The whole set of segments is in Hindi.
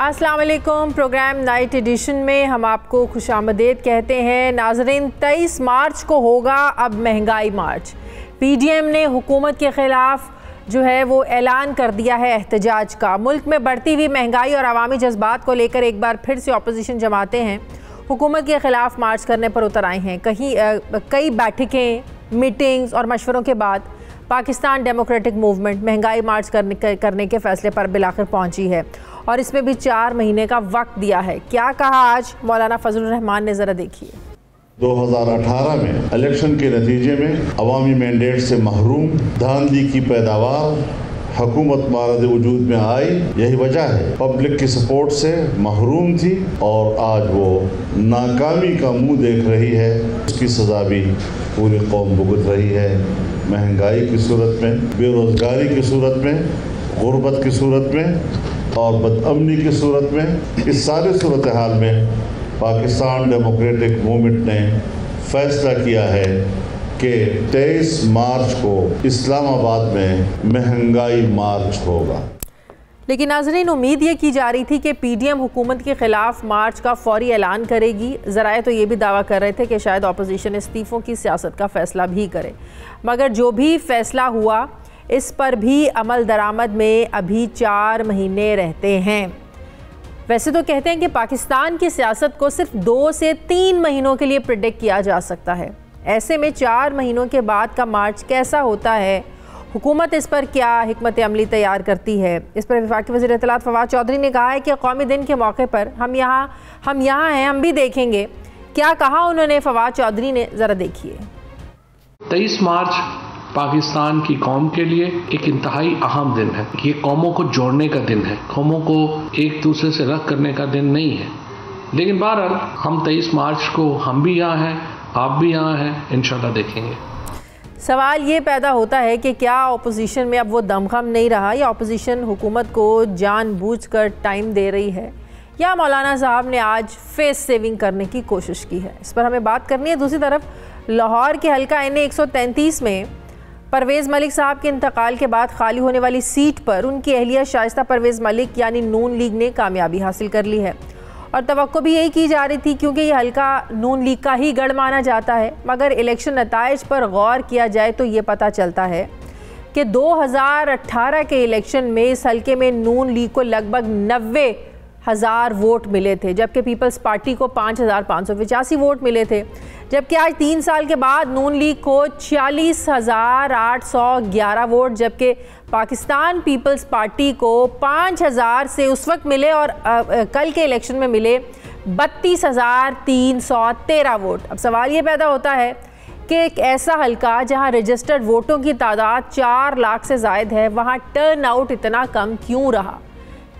अस्सलाम वालेकुम। प्रोग्राम नाइट एडिशन में हम आपको खुशामदीद कहते हैं। नाज़रीन, 23 मार्च को होगा अब महंगाई मार्च। पीडीएम ने हुकूमत के ख़िलाफ़ जो है वो ऐलान कर दिया है एहतजाज का। मुल्क में बढ़ती हुई महंगाई और अवामी जज्बात को लेकर एक बार फिर से अपोजिशन जमाते हैं हुकूमत के ख़िलाफ़ मार्च करने पर उतर आए हैं। कई बैठकें, मीटिंग्स और मशवरों के बाद पाकिस्तान डेमोक्रेटिक मूवमेंट महंगाई मार्च करने के फ़ैसले पर बिलाखिर पहुंची है और इसमें भी 4 महीने का वक्त दिया है। क्या कहा आज मौलाना फजलुर रहमान ने, ज़रा देखिए। 2018 में इलेक्शन के नतीजे में अवामी मैंडेट से महरूम धांधली की पैदावार हुकूमत मारद वजूद में आई। यही वजह है पब्लिक की सपोर्ट से महरूम थी और आज वो नाकामी का मुंह देख रही है। उसकी सजा भी पूरी कौम भुगत रही है। महंगाई की सूरत में, बेरोज़गारी की सूरत में, गुर्बत की सूरत में और बदअमनी की सूरत में, इस सारी सूरत हाल में पाकिस्तान डेमोक्रेटिक मूवमेंट ने फैसला किया है कि 23 मार्च को इस्लामाबाद में महंगाई मार्च होगा। लेकिन नाज़रीन, उम्मीद ये की जा रही थी कि पीडीएम हुकूमत के ख़िलाफ़ मार्च का फौरी ऐलान करेगी। ज़राए तो ये भी दावा कर रहे थे कि शायद अपोजिशन इस्तीफ़ों की सियासत का फ़ैसला भी करे, मगर जो भी फ़ैसला हुआ इस पर भी अमल दरामद में अभी 4 महीने रहते हैं। वैसे तो कहते हैं कि पाकिस्तान की सियासत को सिर्फ 2 से 3 महीनों के लिए प्रिडिक्ट किया जा सकता है। ऐसे में 4 महीनों के बाद का मार्च कैसा होता है, हुकूमत इस पर क्या हिकमत अमली तैयार करती है, इस पर वफाकी वज़ीर इत्तलात फवाद चौधरी ने कहा है कि कौमी दिन के मौके पर हम यहाँ हैं, हम भी देखेंगे। क्या कहा उन्होंने फवाद चौधरी ने, ज़रा देखिए। 23 मार्च पाकिस्तान की कौम के लिए एक इंतहाई अहम दिन है। ये कौमों को जोड़ने का दिन है, कौमों को एक दूसरे से रख करने का दिन नहीं है। लेकिन बहरहाल हम 23 मार्च को हम भी यहाँ हैं, आप भी यहाँ हैं, इंशाल्लाह देखेंगे। सवाल ये पैदा होता है कि क्या अपोजिशन में अब वो दमखम नहीं रहा, या अपोजिशन हुकूमत को जानबूझकर टाइम दे रही है, या मौलाना साहब ने आज फेस सेविंग करने की कोशिश की है। इस पर हमें बात करनी है। दूसरी तरफ लाहौर के हल्का NA 133 में परवेज़ मलिक साहब के इंतकाल के बाद खाली होने वाली सीट पर उनकी अहलिया शाइस्ता परवेज़ मलिक यानी नून लीग ने कामयाबी हासिल कर ली है और तवक्को भी यही की जा रही थी, क्योंकि ये हल्का नून लीग का ही गढ़ माना जाता है। मगर इलेक्शन नताइज पर गौर किया जाए तो ये पता चलता है कि 2018 के इलेक्शन में इस हल्के में नून लीग को लगभग 90,000 वोट मिले थे, जबकि पीपल्स पार्टी को 5,585 वोट मिले थे। जबकि आज 3 साल के बाद नून लीग को 46,811 वोट, जबकि पाकिस्तान पीपल्स पार्टी को 5,000 से उस वक्त मिले और कल के इलेक्शन में मिले 32,313 वोट। अब सवाल ये पैदा होता है कि एक ऐसा हल्का जहां रजिस्टर्ड वोटों की तादाद 4 लाख से ज़ायद है, वहां टर्न आउट इतना कम क्यों रहा?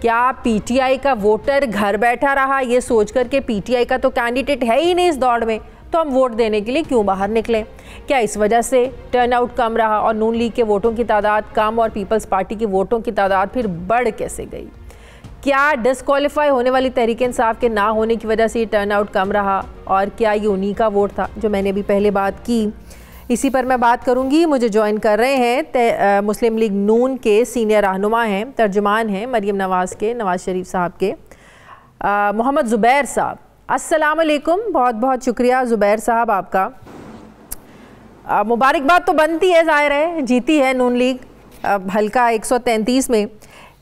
क्या पीटीआई का वोटर घर बैठा रहा ये सोचकर के पीटीआई का तो कैंडिडेट है ही नहीं इस दौड़ में, तो हम वोट देने के लिए क्यों बाहर निकलें? क्या इस वजह से टर्नआउट कम रहा और नून लीग के वोटों की तादाद कम और पीपल्स पार्टी के वोटों की तादाद फिर बढ़ कैसे गई? क्या डिस्क्वालीफाई होने वाली तहरीक इंसाफ के ना होने की वजह से टर्नआउट कम रहा और क्या ये उन्हीं का वोट था, जो मैंने भी पहले बात की? इसी पर मैं बात करूंगी। मुझे ज्वाइन कर रहे हैं मुस्लिम लीग नून के सीनियर रहनुमा हैं, तर्जुमान हैं मरियम नवाज़ के, नवाज़ शरीफ साहब के, मोहम्मद ज़ुबैर साहब। अस्सलाम वालेकुम, बहुत बहुत शुक्रिया ज़ुबैर साहब आपका। मुबारकबाद तो बनती है, ज़ाहिर है जीती है नून लीग हल्का 133 में,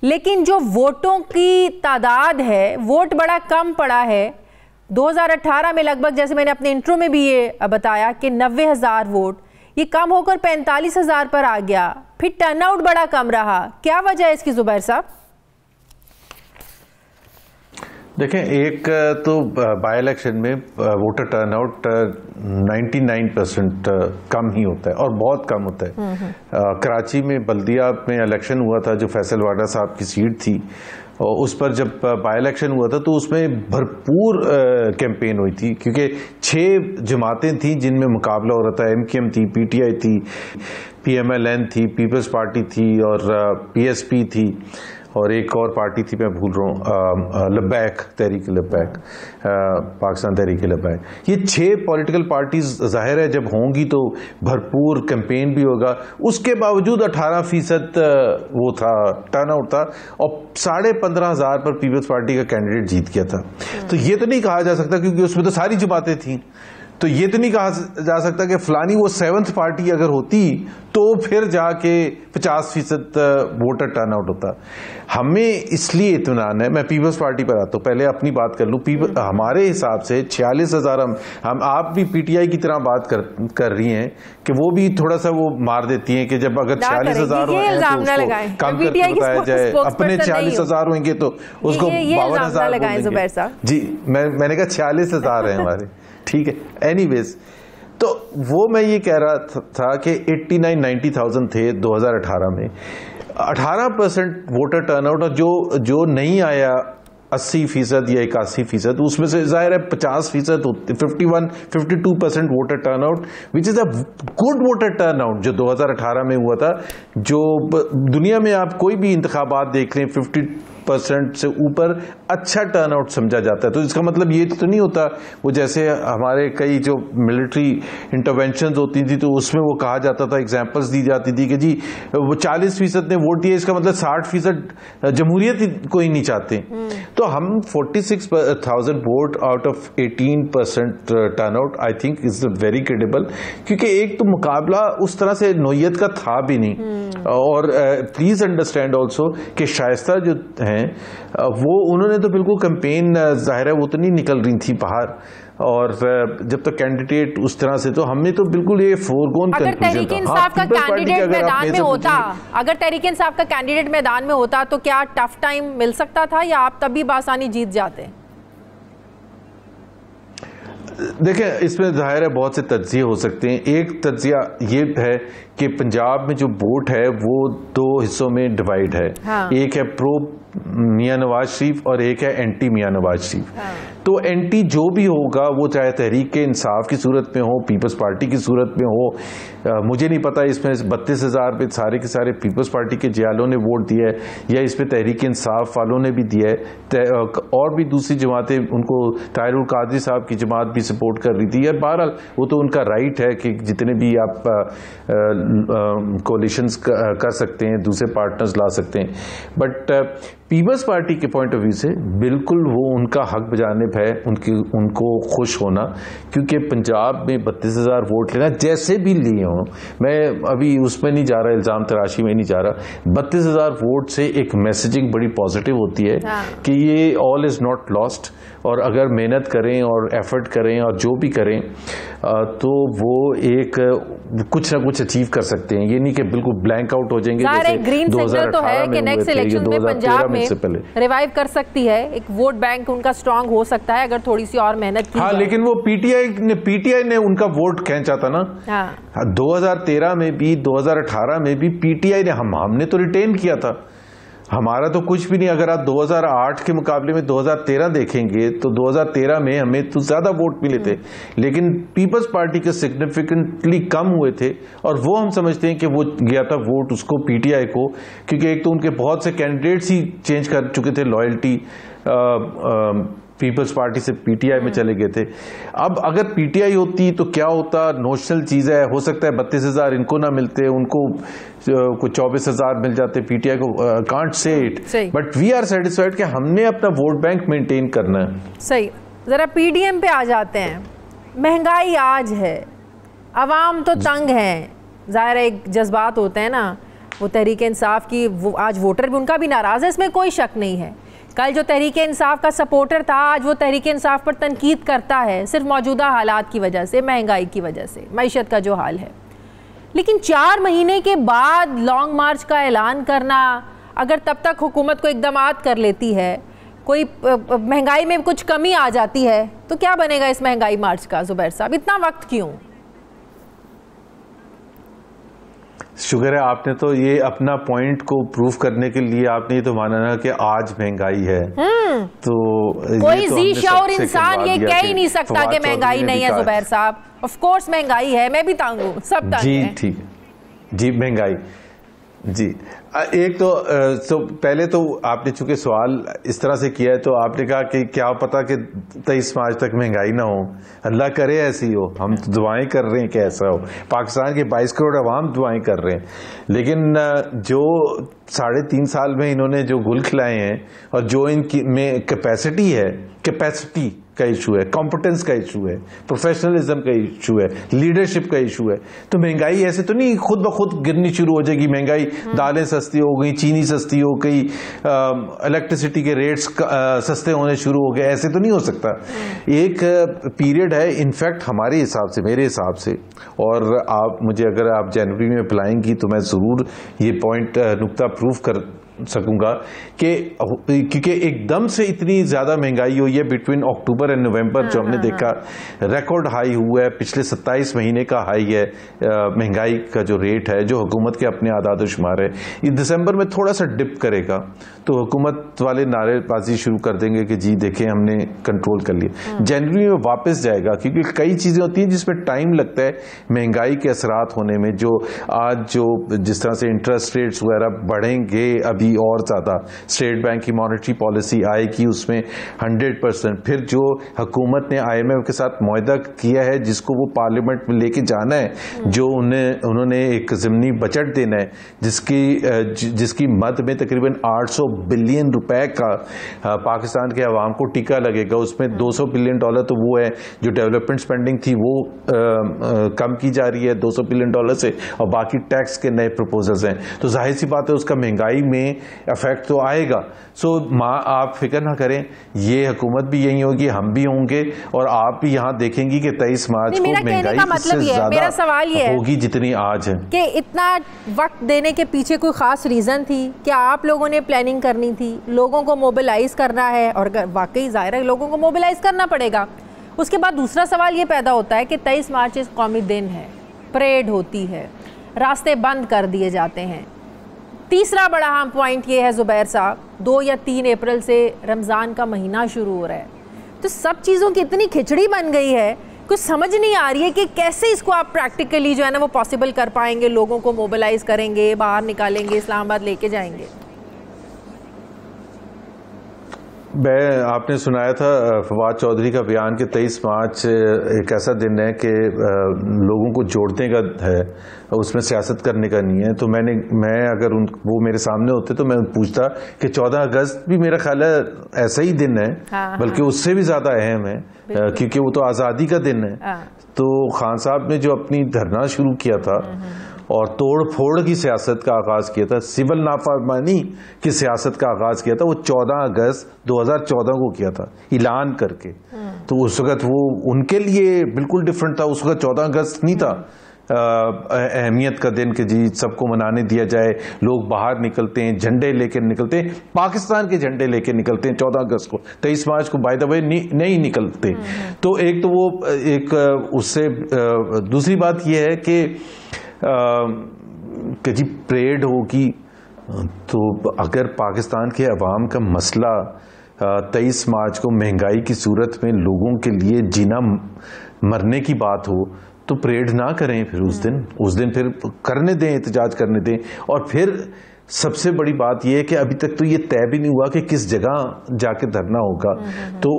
लेकिन जो वोटों की तादाद है वोट बड़ा कम पड़ा है। 2018 में लगभग, जैसे मैंने अपने इंट्रो में भी ये बताया कि 90,000 वोट, ये कम होकर 45,000 पर आ गया। फिर टर्नआउट बड़ा कम रहा, क्या वजह है इसकी ज़ुबैर साहब? देखें, एक तो बाई इलेक्शन में वोटर टर्नआउट 99% कम ही होता है और बहुत कम होता है। कराची में बल्दिया में इलेक्शन हुआ था, जो फैसल वाडा साहब की सीट थी, और उस पर जब बाई इलेक्शन हुआ था तो उसमें भरपूर कैंपेन हुई थी, क्योंकि 6 जमातें थी जिनमें मुकाबला हो रहा था। MKM थी, PTI थी, PMLN थी, पीपल्स पार्टी थी और PSP थी, और एक और पार्टी थी, मैं भूल रहा हूँ, लब्बैक, तहरीक लब्बैक, पाकिस्तान तहरीक लब्बैक। ये 6 पॉलिटिकल पार्टीज जाहिर है जब होंगी तो भरपूर कैंपेन भी होगा। उसके बावजूद 18% वो था, टर्नआउट था, और 15,500 पर पीपल्स पार्टी का कैंडिडेट जीत गया था। तो ये तो नहीं कहा जा सकता, क्योंकि उसमें तो सारी जमातें थी, तो ये तो नहीं कहा जा सकता कि फलानी वो 7th पार्टी अगर होती तो फिर जाके 50% वोटर टर्नआउट होता। हमें इसलिए इत्मीनान है, मैं पीपल्स पार्टी पर आता हूँ, पहले अपनी बात कर लूँ। हमारे हिसाब से 46,000 हम आप भी पीटीआई की तरह बात कर रही हैं कि वो भी थोड़ा सा वो मार देती हैं कि जब अगर 46,000 हो कम करके बताया जाए, अपने 46,000 होंगे तो उसको 52,000 जी। मैंने कहा 46,000 है हमारे, ठीक है। एनीवेज, तो वो मैं ये कह रहा था कि 89-90,000 थे 2018 में, 18% वोटर टर्नआउट, और जो नहीं आया 80% या 81%, उसमें से जाहिर है 50%, 51-52% voter turnout, which is a good voter turnout जो 2018 में हुआ था। जो दुनिया में आप कोई भी इंतखाबात देख लें, 50% से ऊपर अच्छा टर्नआउट समझा जाता है। तो इसका मतलब ये तो नहीं होता, वो जैसे हमारे कई जो मिलिट्री इंटरवेंशन होती थी तो उसमें वो कहा जाता था, एग्जांपल्स दी जाती थी कि जी वो 40% ने वोट दिया, इसका मतलब 60% जमहूरियत कोई नहीं चाहते। तो हम 46,000 vote out of 18% turnout, I think is very credible, क्योंकि एक तो मुकाबला उस तरह से नोयत का था भी नहीं। और प्लीज अंडरस्टैंड ऑल्सो कि शाइस्ता जो हैं वो उन्होंने तो बिल्कुल कैंपेन, जाहिर है वो तो नहीं निकल रही थी बाहर, और जब तक कैंडिडेट उस तरह से, तो हमने तो बिल्कुल ये फोरगोन अगर तहरीक इंसाफ का कैंडिडेट मैदान में होता, अगर तहरीक इंसाफ का कैंडिडेट मैदान में होता तो क्या टफ टाइम मिल सकता था, या आप तभी बासानी जीत जाते? देखें, इसमें जाहिर है बहुत से तज्जिए हो सकते हैं। एक तज्जिया ये है कि पंजाब में जो वोट है वो 2 हिस्सों में डिवाइड है। हाँ। एक है प्रो मियां नवाज शरीफ और एक है एंटी मियां नवाज शरीफ। हाँ। तो एंटी जो भी होगा वो चाहे तहरीक इंसाफ की सूरत में हो, पीपल्स पार्टी की सूरत में हो, मुझे नहीं पता इसमें 32,000 पे सारे के सारे पीपल्स पार्टी के जियालों ने वोट दिया है या इस पे तहरीक इंसाफ वालों ने भी दिया है, और भी दूसरी जमातें, उनको ताहिरुल कादरी साहब की जमात भी सपोर्ट कर रही थी। या बहरहाल वो तो उनका राइट है कि जितने भी आप कोलिशंस कर सकते हैं, दूसरे पार्टनर्स ला सकते हैं, बट पीपल्स पार्टी के पॉइंट ऑफ व्यू से बिल्कुल वो उनका हक बजानिब है उनको खुश होना, क्योंकि पंजाब में 32,000 वोट लेना जैसे भी लिए हों, मैं अभी उसमें नहीं जा रहा, इल्जाम तराशी में नहीं जा रहा, 32,000 वोट से एक मैसेजिंग बड़ी पॉजिटिव होती है कि ये ऑल इज नॉट लॉस्ट, और अगर मेहनत करें और एफर्ट करें और जो भी करें तो वो एक कुछ ना कुछ अचीव कर सकते हैं। ये नहीं कि बिल्कुल ब्लैंक आउट हो जाएंगे। जैसे ग्रीन सिग्नल तो है कि नेक्स्ट इलेक्शन में पंजाब में रिवाइव कर सकती है, एक वोट बैंक उनका स्ट्रांग हो सकता है अगर थोड़ी सी और मेहनत की। हाँ, लेकिन वो पीटीआई ने उनका वोट खींचा था ना। हाँ। 2013 में भी 2018 में भी पीटीआई ने, हमने तो रिटेन किया था, हमारा तो कुछ भी नहीं। अगर आप 2008 के मुकाबले में 2013 देखेंगे तो 2013 में हमें तो ज्यादा वोट मिले थे, लेकिन पीपल्स पार्टी के सिग्निफिकेंटली कम हुए थे, और वो हम समझते हैं कि वो गया था वोट उसको पीटीआई को, क्योंकि एक तो उनके बहुत से कैंडिडेट्स ही चेंज कर चुके थे, लॉयल्टी पीपल्स पार्टी से पीटीआई में चले गए थे। अब अगर पीटीआई होती तो क्या होता, नोशनल चीज है, हो सकता है 32,000 इनको ना मिलते, उनको कुछ 24,000 मिल जाते, पीटीआई को can't say it, but we are satisfied कि हमने अपना वोट बैंक मेंटेन करना है। सही। जरा पीडीएम पे आ जाते हैं। महंगाई आज है, अवाम तो तंग है, जाहिर है एक जज्बात होते हैं ना, वो तहरीक इंसाफ की, वो आज वोटर भी उनका भी नाराज है, इसमें कोई शक नहीं है। कल जो तहरीक इंसाफ का सपोर्टर था आज वो तहरीक इंसाफ पर तनकीद करता है, सिर्फ मौजूदा हालात की वजह से, महंगाई की वजह से, मईशत का जो हाल है। लेकिन 4 महीने के बाद लॉन्ग मार्च का ऐलान करना, अगर तब तक हुकूमत को इक़दामात कर लेती है, कोई महंगाई में कुछ कमी आ जाती है, तो क्या बनेगा इस महंगाई मार्च का? जुबैर साहब, इतना वक्त क्यों? शुक्र है आपने तो ये अपना पॉइंट को प्रूव करने के लिए आपने तो माना ना कि आज महंगाई है। तो कोई जी शऊर इंसान ये कह ही नहीं सकता कि महंगाई नहीं है। जुबैर साहब, ऑफ कोर्स महंगाई है, मैं भी तांग हूं, सब तांग जी, ठीक जी। महंगाई जी, एक तो पहले तो आपने चूंकि सवाल इस तरह से किया है तो आपने कहा कि क्या पता कि 23 मार्च तक महंगाई ना हो, अल्लाह करे ऐसी हो, हम तो दुआएं कर रहे हैं कि ऐसा हो, पाकिस्तान के 22 करोड़ अवाम दुआएं कर रहे हैं, लेकिन जो 3.5 साल में इन्होंने जो गुल खिलाए हैं और जो इनकी में कैपेसिटी का इशू है, कॉम्पिटेंस का इशू है, प्रोफेशनलिज्म का इशू है, लीडरशिप का इशू है, तो महंगाई ऐसे तो नहीं खुद ब खुद गिरनी शुरू हो जाएगी। महंगाई, दालें सस्ती हो गई, चीनी सस्ती हो गई, इलेक्ट्रिसिटी के रेट्स सस्ते होने शुरू हो गए, ऐसे तो नहीं हो सकता। एक पीरियड है, इनफैक्ट हमारे हिसाब से, मेरे हिसाब से, और आप मुझे अगर आप जनवरी में बुलाएंगी तो मैं जरूर ये पॉइंट नुक्ता प्रूफ कर सकूंगा कि क्योंकि एकदम से इतनी ज्यादा महंगाई हुई है बिटवीन अक्टूबर एंड नवंबर, जो हमने देखा रिकॉर्ड हाई हुआ है, पिछले 27 महीने का हाई है महंगाई का जो रेट है, जो हुकूमत के अपने आदाद शुमार है। ये दिसंबर में थोड़ा सा डिप करेगा तो हुकूमत वाले नारेबाजी शुरू कर देंगे कि जी देखें हमने कंट्रोल कर लिया। जनवरी में वापस जाएगा क्योंकि कई चीजें होती हैं जिसमें टाइम लगता है महंगाई के असरात होने में। जो आज जो जिस तरह से इंटरेस्ट रेट्स वगैरह बढ़ेंगे अभी और ज्यादा, स्टेट बैंक की मॉनेटरी पॉलिसी आएगी उसमें 100%, फिर जो हुकूमत ने IMF के साथ मुआहदा किया है जिसको वो पार्लियामेंट में लेके जाना है, जो उन्होंने एक ज़िमनी बजट देना है जिसकी मद में तकरीबन 800 बिलियन रुपए का पाकिस्तान के अवाम को टीका लगेगा। उसमें $200 बिलियन तो वो है जो डेवलपमेंट स्पेंडिंग थी वो कम की जा रही है $200 बिलियन से, और बाकी टैक्स के नए प्रपोजल्स हैं, तो जाहिर सी बात है उसका महंगाई में इफेक्ट तो आएगा। सो आप फिक्र ना करें, ये हुकूमत भी यही होगी, हम भी होंगे, और आप भी यहाँ देखेंगी कि 23 मार्च को महंगाई इससे ज्यादा होगी जितनी आज है। कि इतना वक्त देने के पीछे कोई खास रीजन थी? क्या आप लोगों ने प्लानिंग करनी थी? लोगों को मोबिलाइज करना है, और वाकई जाहिर है लोगों को मोबिलाइज करना पड़ेगा। उसके बाद दूसरा सवाल ये पैदा होता है कि 23 मार्च इस कौमी दिन है, परेड होती है, रास्ते बंद कर दिए जाते हैं। तीसरा बड़ा अहम पॉइंट ये है ज़ुबैर साहब, 2 या 3 अप्रैल से रमज़ान का महीना शुरू हो रहा है, तो सब चीज़ों की इतनी खिचड़ी बन गई है, कुछ समझ नहीं आ रही है कि कैसे इसको आप प्रैक्टिकली जो है ना वो पॉसिबल कर पाएंगे, लोगों को मोबिलाइज करेंगे, बाहर निकालेंगे, इस्लामाबाद लेके जाएंगे। आपने सुनाया था फवाद चौधरी का बयान कि 23 मार्च एक ऐसा दिन है कि लोगों को जोड़ने का है, उसमें सियासत करने का नहीं है। तो मैं अगर वो मेरे सामने होते तो मैं पूछता कि 14 अगस्त भी मेरा ख्याल है ऐसा ही दिन है, बल्कि उससे भी ज्यादा अहम है क्योंकि वो तो आज़ादी का दिन है। तो खान साहब ने जो अपनी धरना शुरू किया था और तोड़ फोड़ की सियासत का आगाज किया था, सिविल नाफरमानी की सियासत का आगाज किया था, वो 14 अगस्त 2014 को किया था ऐलान करके। तो उस वक्त वो उनके लिए बिल्कुल डिफरेंट था। उस वक्त 14 अगस्त नहीं था अहमियत का दिन कि जी सबको मनाने दिया जाए, लोग बाहर निकलते हैं, झंडे लेकर निकलते हैं, पाकिस्तान के झंडे लेकर निकलते हैं 14 अगस्त को, 23 मार्च को बाय द वे नहीं निकलते। तो एक तो वो एक उससे दूसरी बात यह है कि जी परेड होगी, तो अगर पाकिस्तान के अवाम का मसला 23 मार्च को महंगाई की सूरत में लोगों के लिए जीना मरने की बात हो तो परेड ना करें फिर उस दिन फिर करने दें, एहतजाज करने दें। और फिर सबसे बड़ी बात यह है कि अभी तक तो ये तय भी नहीं हुआ कि किस जगह जाके धरना होगा। तो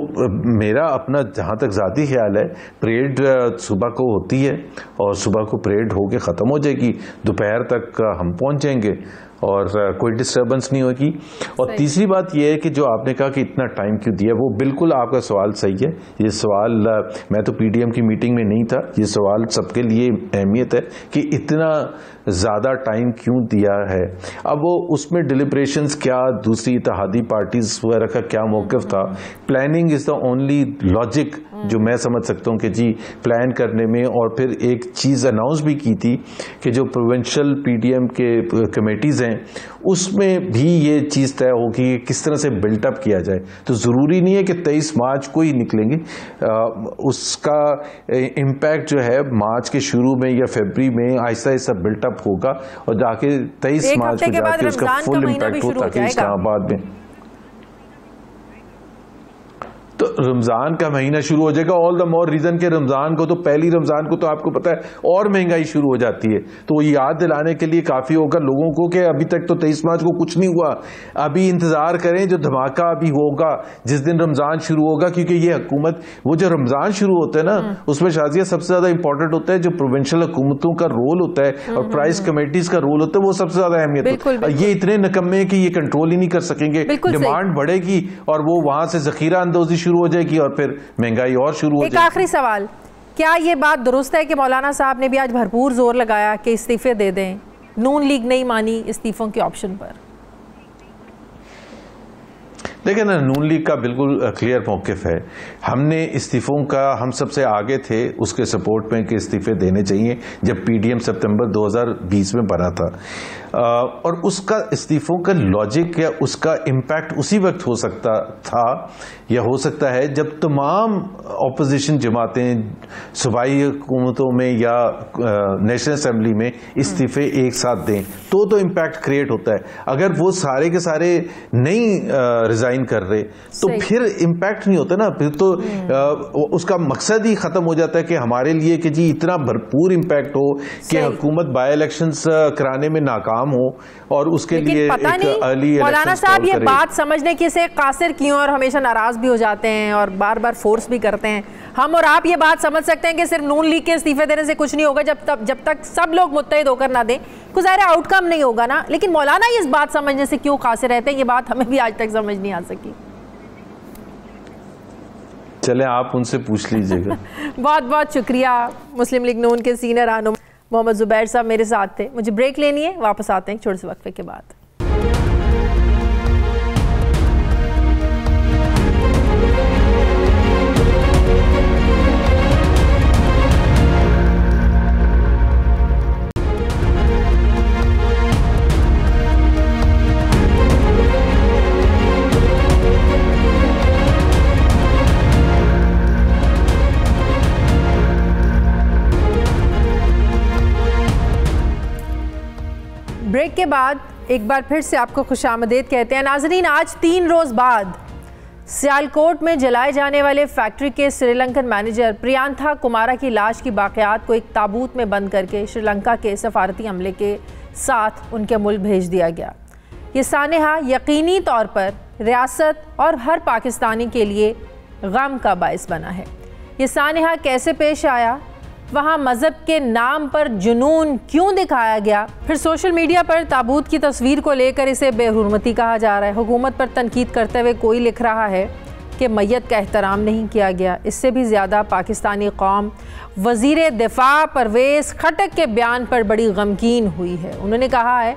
मेरा अपना जहां तक ज़ाती ख्याल है, परेड सुबह को होती है और सुबह को परेड होके ख़त्म हो जाएगी, दोपहर तक हम पहुंच जाएंगे और कोई डिस्टर्बेंस नहीं होगी। और तीसरी बात यह है कि जो आपने कहा कि इतना टाइम क्यों दिया, वो बिल्कुल आपका सवाल सही है। ये सवाल मैं तो PDM की मीटिंग में नहीं था, ये सवाल सबके लिए अहमियत है कि इतना ज़्यादा टाइम क्यों दिया है। अब वो उसमें डिलिब्रेशंस क्या, दूसरी इत्तेहादी पार्टीज वगैरह का क्या मौक़िफ़ था, planning is the only logic जो मैं समझ सकता हूँ कि जी प्लान करने में। और फिर एक चीज़ अनाउंस भी की थी कि जो प्रोविंशियल PDM के कमेटीज़ हैं उसमें भी ये चीज़ तय होगी कि किस तरह से बिल्टअप किया जाए। तो ज़रूरी नहीं है कि 23 मार्च को ही निकलेंगे, उसका इम्पैक्ट जो है मार्च के शुरू में या फरवरी में आहिस्ता आहिस्ता बिल्टअप होगा और जाके 23 मार्च को जाके उसका फुल इम्पैक्ट होता है इस्लामाबाद में। तो तो रमज़ान का महीना शुरू हो जाएगा, ऑल द मोर रीज़न के रमज़ान को तो पहली रमज़ान को तो आपको पता है और महंगाई शुरू हो जाती है। तो याद दिलाने के लिए काफ़ी होगा लोगों को कि अभी तक तो 23 मार्च को कुछ नहीं हुआ, अभी इंतज़ार करें जो धमाका अभी होगा जिस दिन रमज़ान शुरू होगा, क्योंकि ये हुकूमत, वो जो रमज़ान शुरू होता है ना उसमें शाजिया सबसे ज़्यादा इंपॉर्टेंट होता है जो प्रोविंशियल हुकूमतों का रोल होता है और प्राइस कमेटीज का रोल होता है, वो सबसे ज़्यादा अहमियत होती है। ये इतने निकम्मे कि ये कंट्रोल ही नहीं कर सकेंगे, डिमांड बढ़ेगी और वो वहां से जखीरा अंदोजी शुरू हो जाएगी और फिर महंगाई और शुरू हो जाएगी। एक आखिरी सवाल, क्या ये बात दुरुस्त है कि मौलाना साहब ने भी आज भरपूर जोर लगाया कि इस्तीफे दे दें, नून लीग नहीं मानी इस्तीफों के ऑप्शन पर? देखिए ना, नून लीग का बिल्कुल क्लियर मौक़िफ़ है। हमने इस्तीफ़ों का, हम सबसे आगे थे उसके सपोर्ट में कि इस्तीफ़े देने चाहिए जब पीडीएम सितंबर 2020 में बना था, और उसका इस्तीफ़ों का लॉजिक या उसका इम्पैक्ट उसी वक्त हो सकता था या हो सकता है जब तमाम अपोजिशन जमातें सूबाई हुकूमतों में या नेशनल असम्बली में इस्तीफ़े एक साथ दें तो इम्पैक्ट क्रिएट होता है। अगर वो सारे के सारे नहीं रिज़ाइन कर रहे तो फिर इम्पैक्ट नहीं होता ना, फिर तो उसका मकसद ही ख़त्म हो जाता है कि हमारे लिए कि जी इतना भरपूर इम्पैक्ट हो कि हुकूमत बाई इलेक्शंस कराने में नाकाम हो और उसके लिए पता नहीं मौलाना साहब ये बात समझने की से कासिर क्यों और हमेशा नाराज भी हो जाते हैं और बार बार फोर्स भी करते हैं। हम और आप ये बात समझ सकते हैं कि सिर्फ नून लीग के इस्तीफे देने से कुछ नहीं होगा जब तक सब लोग मुत्तहिद होकर ना दें, कुछ ज़ाहिर आउटकम नहीं होगा ना। लेकिन मौलाना इस बात समझने से क्यों कासिर रहते हैं, ये बात हमें भी आज तक समझ नहीं आ सकी। चले आप उनसे पूछ लीजिएगा। बहुत बहुत शुक्रिया। मुस्लिम लीग नून के सीनियर रहनुमा मोहम्मद जुबैर साहब मेरे साथ थे। मुझे ब्रेक लेनी है, वापस आते हैं छोटे से वक्फे के बाद। ब्रेक के बाद एक बार फिर से आपको खुशामदीद कहते हैं। नाज़रीन, आज 3 रोज़ बाद सियालकोट में जलाए जाने वाले फैक्ट्री के श्रीलंकन मैनेजर प्रियांथा कुमारा की लाश की बाक़ियात को एक ताबूत में बंद करके श्रीलंका के सफारती अमले के साथ उनके मुल्क भेज दिया गया। ये सानेहा यकीनी तौर पर रियासत और हर पाकिस्तानी के लिए गम का बायस बना है। ये सानेहा कैसे पेश आया, वहाँ मज़हब के नाम पर जुनून क्यों दिखाया गया, फिर सोशल मीडिया पर ताबूत की तस्वीर को लेकर इसे बेहुरमती कहा जा रहा है। हुकूमत पर तनकीद करते हुए कोई लिख रहा है कि मैयत का एहतराम नहीं किया गया। इससे भी ज़्यादा पाकिस्तानी कौम वज़ीर दिफा परवेज़ खटक के बयान पर बड़ी गमगीन हुई है। उन्होंने कहा है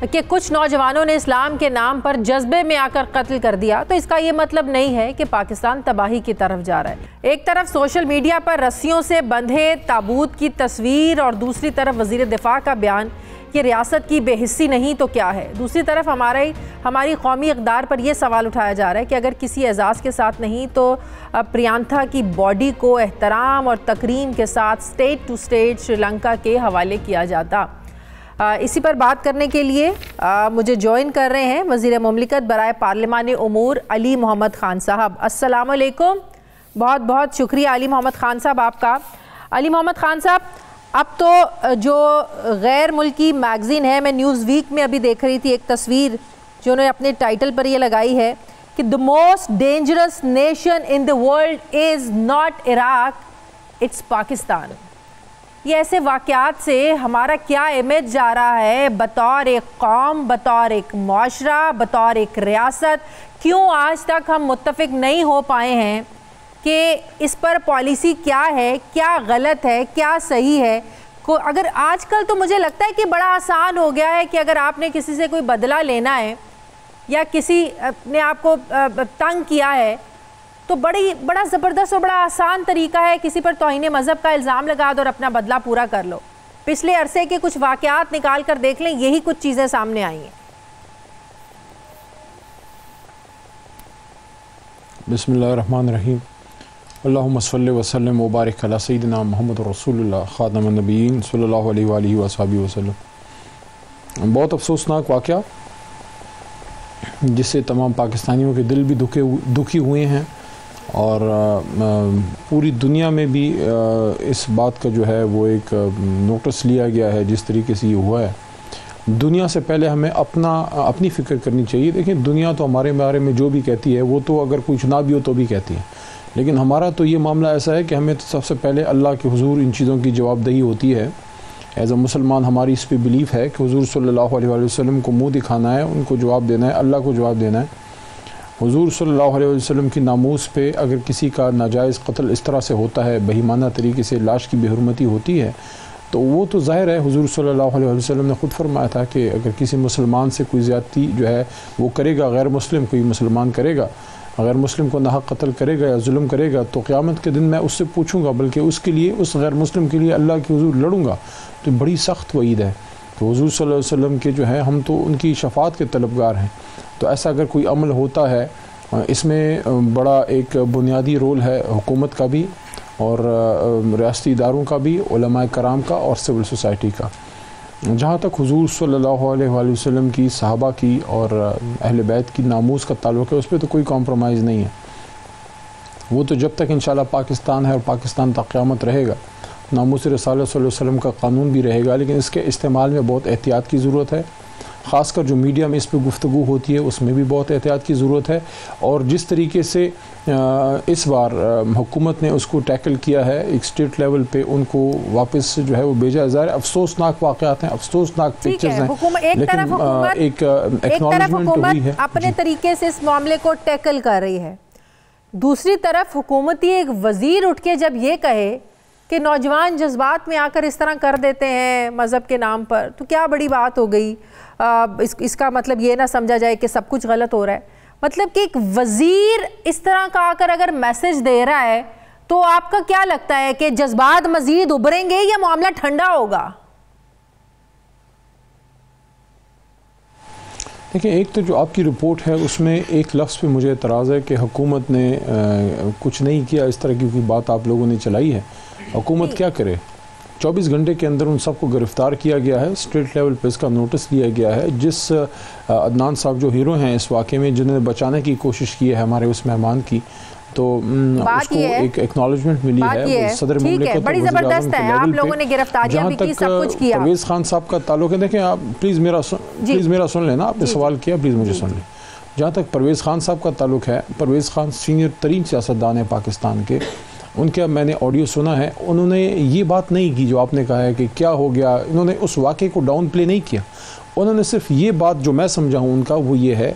कि कुछ नौजवानों ने इस्लाम के नाम पर जज्बे में आकर कत्ल कर दिया, तो इसका ये मतलब नहीं है कि पाकिस्तान तबाही की तरफ जा रहा है। एक तरफ सोशल मीडिया पर रस्सियों से बंधे ताबूत की तस्वीर और दूसरी तरफ वज़ीर दिफा का बयान, ये रियासत की बेहिस्सी नहीं तो क्या है। दूसरी तरफ हमारी कौमी इक़दार पर यह सवाल उठाया जा रहा है कि अगर किसी एजाज़ के साथ नहीं तो प्रियांथा की बॉडी को एहतराम और तकरीम के साथ स्टेट टू स्टेट श्रीलंका के हवाले किया जाता। इसी पर बात करने के लिए मुझे ज्वाइन कर रहे हैं वज़ीर मुमलिकत बराए पार्लिमानी उमूर अली मोहम्मद ख़ान साहब। अस्सलाम वालेकुम। बहुत बहुत शुक्रिया अली मोहम्मद ख़ान साहब आपका। अली मोहम्मद ख़ान साहब, अब तो जो गैर मुल्की मैगज़ीन है, मैं न्यूज़ वीक में अभी देख रही थी एक तस्वीर जो उन्होंने अपने टाइटल पर ये लगाई है कि the most dangerous nation in the world is not Iraq, it's Pakistan. ये ऐसे वाक़यात से हमारा क्या इमेज जा रहा है बतौर एक कौम, बतौर एक मुआशरा, बतौर एक रियासत? क्यों आज तक हम मुत्तफ़िक नहीं हो पाए हैं कि इस पर पॉलिसी क्या है, क्या गलत है, क्या सही है? को अगर आजकल तो मुझे लगता है कि बड़ा आसान हो गया है कि अगर आपने किसी से कोई बदला लेना है या किसी ने आपको तंग किया है तो बड़ा ज़बरदस्त और बड़ा आसान तरीका है किसी पर तौहीन मज़हब का इल्ज़ाम लगा दो और अपना बदला पूरा कर लो। पिछले अरसे के कुछ वाक़यात निकाल कर देख लें, यही कुछ चीज़ें सामने आई हैं। बिस्मिल्लाहिर्रहमानिर्रहीम। अल्लाहुम्मा सल्लि व सल्लिम व बारिक अला सय्यिदिना मुहम्मद रसूलुल्लाह ख़ातमुन नबिय्यीन सल्लल्लाहु अलैहि व सल्लम। बहुत अफसोसनाक वाक़या जिससे तमाम पाकिस्तानियों के दिल भी दुखी हुए हैं और पूरी दुनिया में भी इस बात का जो है वो एक नोटिस लिया गया है जिस तरीके से ये हुआ है। दुनिया से पहले हमें अपनी फ़िक्र करनी चाहिए। देखिए, दुनिया तो हमारे बारे में जो भी कहती है वो तो अगर कुछ ना भी हो तो भी कहती है, लेकिन हमारा तो ये मामला ऐसा है कि हमें तो सबसे पहले अल्लाह के हुजूर इन चीज़ों की जवाबदेही होती है। एज़ अ मुसलमान हमारी इस पे बिलीफ है कि हुजूर सल्लल्लाहु अलैहि वसल्लम को मुँह दिखाना है, उनको जवाब देना है, अल्लाह को जवाब देना है। हुजूर सल्लल्लाहु अलैहि वसल्लम की नामूस पे अगर किसी का नाजायज़ कत्ल इस तरह से होता है, बेईमाना तरीके से लाश की बेहुरमती होती है, तो वो तो ज़ाहिर है हुजूर सल्लल्लाहु अलैहि वसल्लम ने ख़ुद फरमाया था कि अगर किसी मुसलमान से कोई ज़्यादती जो है वो करेगा, गैर मुस्लिम कोई मुसलमान करेगा, गैर मुस्लिम को नाहक कत्ल करेगा या जुल्म करेगा, तो क़यामत के दिन मैं उससे पूछूंगा, बल्कि उसके लिए, उस गैर मुस्लिम के लिए अल्लाह के हुजूर लड़ूंगा। तो बड़ी सख्त वईद है। तो हुजूर सल्लल्लाहु अलैहि वसल्लम के जो है हम तो उनकी शफात के तलबगार हैं। तो ऐसा अगर कोई अमल होता है, इसमें बड़ा एक बुनियादी रोल है हुकूमत का भी और रियासती इदारों का भी, उलमाए कराम का और सिविल सोसाइटी का। जहाँ तक हुजूर सल्लल्लाहु अलैहि वसल्लम की, सहाबा की और अहले बैत की नामूस का ताल्लुक़ है, उस पर तो कोई कॉम्प्रोमाइज़ नहीं है। वो तो जब तक इंशाअल्लाह पाकिस्तान है और पाकिस्तान तक क़यामत रहेगा, नामूस रसूल सल्लल्लाहु अलैहि वसल्लम का कानून भी रहेगा, लेकिन इसके इस्तेमाल में बहुत एहतियात की ज़रूरत है। ख़ासकर जो मीडिया में इस पर गुफ्तगू होती है उसमें भी बहुत एहतियात की ज़रूरत है। और जिस तरीके से इस बार हुकूमत ने उसको टैकल किया है एक स्टेट लेवल पे, उनको वापस जो है वो भेजा जा रहा है। अफसोसनाक वाक़यात हैं, अफसोसनाक पिक्चर्स हैं, लेकिन एक एक्नॉलेजमेंट हुई है। अपने तरीके से इस मामले को टैकल कर रही है। दूसरी तरफ हुकूमती एक वज़ीर उठ के जब ये कहे कि नौजवान जज्बात में आकर इस तरह कर देते हैं मज़हब के नाम पर, तो क्या बड़ी बात हो गई। इसका मतलब ये ना समझा जाए कि सब कुछ गलत हो रहा है। मतलब कि एक वज़ीर इस तरह का आकर अगर मैसेज दे रहा है, तो आपका क्या लगता है कि जज्बात मज़ीद उभरेंगे या मामला ठंडा होगा? देखिए, एक तो जो आपकी रिपोर्ट है उसमें एक लफ्ज़ पे मुझे एतराज़ है कि हुकूमत ने कुछ नहीं किया। इस तरह की बात आप लोगों ने चलाई है। हुकूमत क्या करे? 24 घंटे के अंदर उन सबको गिरफ़्तार किया गया है, स्टेट लेवल पे इसका नोटिस लिया गया है। जिस अदनान साहब जो हीरो हैं इस वाक़े में, जिन्होंने बचाने की कोशिश की है हमारे उस मेहमान की, तो उसको एक एक्नॉलेजमेंट मिली है सदर मुमलिकत, बड़ी ज़बरदस्त है। आप लोगों ने गिरफ्तारियां भी की, सब कुछ किया। परवेज़ खान साहब का ताल्लुक है, देखें आप प्लीज़ मेरा सुन लेना, आपने सवाल किया, प्लीज़ मुझे सुन लें। जहाँ तक परवेज़ खान साहब का ताल्लुक है, परवेज़ खान सीनियर तरीन सियासतदान है पाकिस्तान के। उनका मैंने ऑडियो सुना है, उन्होंने ये बात नहीं की जो आपने कहा है कि क्या हो गया। इन्होंने उस वाक़े को डाउन प्ले नहीं किया। उन्होंने सिर्फ ये बात जो मैं समझा हूँ उनका, वो ये है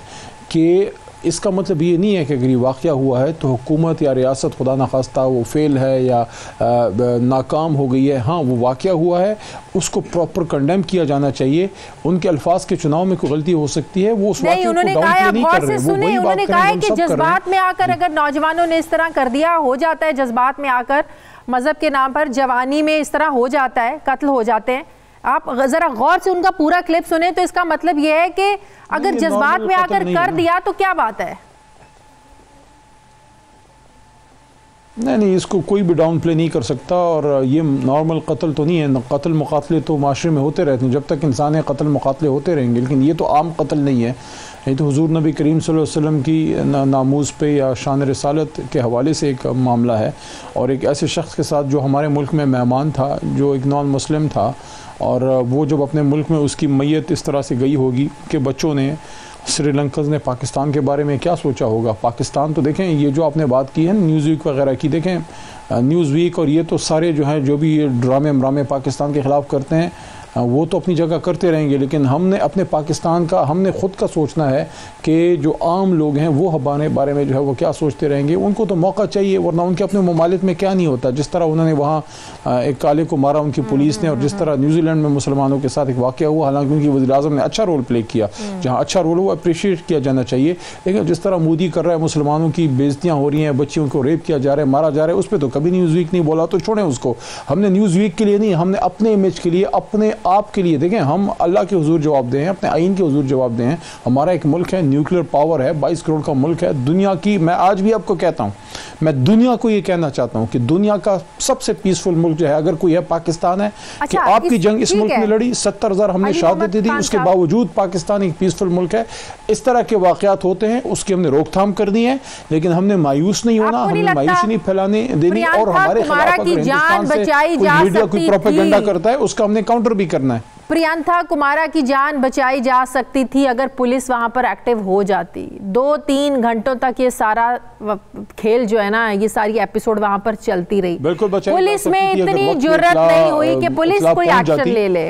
कि इसका मतलब ये नहीं है कि अगर ये वाक़या हुआ है तो हुकूमत या रियासत खुदा न खास्ता वो फेल है या नाकाम हो गई है। हाँ, वो वाक़या हुआ है, उसको प्रॉपर कंडेम किया जाना चाहिए। उनके अल्फाज के चुनाव में कोई गलती हो सकती है, वो उस वाक़े को डाउन प्ले नहीं कर रहे। वो वही बात कर रहे हैं, कि जज्बात में आकर अगर नौजवानों ने इस तरह कर दिया, हो जाता है जज्बात में आकर, मज़हब के नाम पर जवानी में इस तरह हो जाता है, कत्ल हो जाते हैं। आप ज़रा गौर से उनका पूरा क्लिप सुने तो इसका मतलब यह है कि अगर जज्बात में आकर कर दिया तो क्या बात है। नहीं, इसको कोई भी डाउन प्ले नहीं कर सकता। और ये नॉर्मल कत्ल तो नहीं है। कत्ल मुकातले तो माशरे में होते रहते हैं, जब तक इंसान है कत्ल मुकातले होते रहेंगे, लेकिन ये तो आम कत्ल नहीं है। ये तो हुजूर नबी करीम सल्लल्लाहु अलैहि वसल्लम की नामूज़ पे या शान रिसालत के हवाले से एक मामला है। और एक ऐसे शख्स के साथ जो हमारे मुल्क में मेहमान था, जो एक नॉन मुस्लिम था, और वो जब अपने मुल्क में उसकी मैयत इस तरह से गई होगी कि बच्चों ने, श्रीलंकन ने पाकिस्तान के बारे में क्या सोचा होगा। पाकिस्तान तो देखें, ये जो आपने बात की है न्यूज़ वीक वगैरह की, देखें न्यूज़ वीक और ये तो सारे जो हैं जो भी ड्रामे पाकिस्तान के ख़िलाफ़ करते हैं, वो तो अपनी जगह करते रहेंगे, लेकिन हमने अपने पाकिस्तान का, हमने ख़ुद का सोचना है कि जो आम लोग हैं वो हमारे बारे में जो है वो क्या सोचते रहेंगे। उनको तो मौका चाहिए, वरना उनके अपने ममालिक में क्या नहीं होता। जिस तरह उन्होंने वहाँ एक काले को मारा उनकी पुलिस ने, और जिस तरह न्यूजीलैंड में मुसलमानों के साथ एक वाक़या हुआ, हालांकि उनकी वज़ीर-ए-आज़म ने अच्छा रोल प्ले किया, जहाँ अच्छा रोल हुआ अप्रिशिएट किया जाना चाहिए। लेकिन जिस तरह मोदी कर रहा है, मुसलमानों की बेइज्जतियाँ हो रही हैं, बच्चियों को रेप किया जा रहा है, मारा जा रहा है, उस पर तो कभी न्यूज़ वीक नहीं बोला। तो छोड़ें उसको, हमने न्यूज़ वीक के लिए नहीं, हमने अपने इमेज के लिए, अपने आपके लिए देखें, हम अल्लाह के हुजूर जवाब दें, अपने आइन के हुजूर जवाब दें। हमारा एक मुल्क है, न्यूक्लियर पावर है, 22 करोड़ का मुल्क है दुनिया की। मैं आज भी आपको कहता हूँ, मैं दुनिया को ये कहना चाहता हूँ कि दुनिया का सबसे पीसफुल मुल्क जो है अगर कोई है, पाकिस्तान है। कि आपकी जंग इस मुल्क में लड़ी, 70,000 हमने शहादत दी, उसके बावजूद पाकिस्तान एक पीसफुल मुल्क है। इस तरह के वाकयात होते हैं, उसकी हमने रोकथाम करनी है, लेकिन हमने मायूस नहीं होना, हमने मायूसी नहीं फैलाने देनी। और हमारे खिलाफ अगर हिंदुस्तान से कोई मीडिया कोई प्रोपेगेंडा करता है, उसका हमने काउंटर भी करना है। प्रियंका कुमारा की जान बचाई जा सकती थी अगर पुलिस वहां पर एक्टिव हो जाती। 2-3 घंटों तक ये सारा खेल जो है ना, ये सारी एपिसोड वहां पर चलती रही। बिल्कुल, पुलिस में इतनी जुर्रत नहीं हुई कि पुलिस कोई एक्शन ले ले।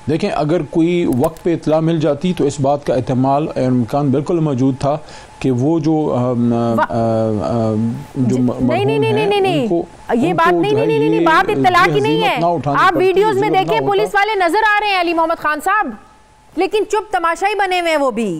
देखें, अगर कोई वक्त पे इत्ला मिल जाती तो इस बात का एहतमाल इम्कान बिल्कुल मौजूद था कि वो जो नहीं, ये बात नहीं, बात इत्तला की नहीं है। आप वीडियोस में देखें, पुलिस वाले नजर आ रहे हैं अली मोहम्मद खान साहब, लेकिन चुप तमाशाई बने हुए हैं वो भी।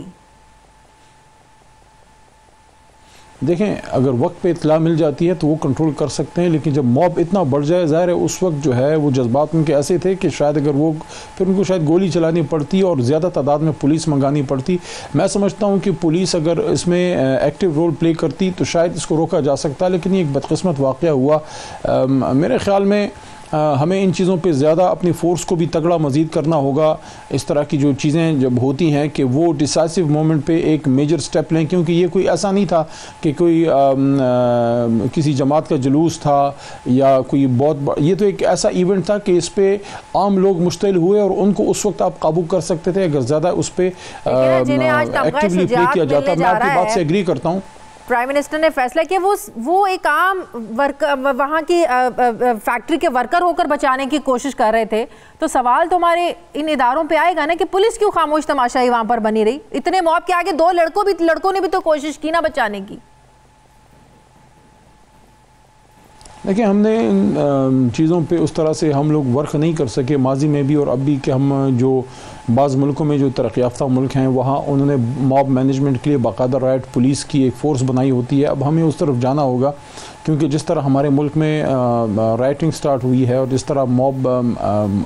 देखें, अगर वक्त पे इत्ला मिल जाती है तो वो कंट्रोल कर सकते हैं, लेकिन जब मॉब इतना बढ़ जाए, ज़ाहिर है उस वक्त जो है वो जज्बात उनके ऐसे थे कि शायद अगर वो फिर उनको शायद गोली चलानी पड़ती और ज़्यादा तादाद में पुलिस मंगानी पड़ती। मैं समझता हूँ कि पुलिस अगर इसमें एक्टिव रोल प्ले करती तो शायद इसको रोका जा सकता, लेकिन ये एक बदकिस्मत वाक़या हुआ। मेरे ख्याल में हमें इन चीज़ों पे ज़्यादा अपनी फ़ोर्स को भी तगड़ा मज़ीद करना होगा। इस तरह की जो चीज़ें जब होती हैं कि वो डिसाइसिव मोमेंट पे एक मेजर स्टेप लें, क्योंकि ये कोई ऐसा नहीं था कि कोई किसी जमात का जुलूस था या कोई बहुत, ये तो एक ऐसा इवेंट था कि इस पर आम लोग मुश्तिल हुए और उनको उस वक्त आप काबू कर सकते थे अगर ज़्यादा उस पर एक्टिवली प्ले किया जाता। मैं आपकी बात से एग्री करता हूँ। प्राइम मिनिस्टर ने फैसला किया वो एक आम वहाँ की फैक्ट्री के वर्कर होकर बचाने की कोशिश कर रहे थे। तो सवाल तो हमारे इन इदारों पे आएगा ना कि पुलिस क्यों खामोश तमाशाई वहाँ पर बनी रही। इतने मौत के आगे 2 लड़कों ने भी तो कोशिश की ना बचाने की। देखिए, हमने इन चीज़ों पे उस तरह से हम लोग वर्क नहीं कर सके माजी में भी और अब भी, कि हम जो बाज़ मुल्कों में जो तरक्की याफ्ता मुल्क हैं वहाँ उन्होंने मॉब मैनेजमेंट के लिए बाकायदा राइट पुलिस की एक फ़ोर्स बनाई होती है। अब हमें उस तरफ जाना होगा, क्योंकि जिस तरह हमारे मुल्क में राइटिंग स्टार्ट हुई है और जिस तरह मॉब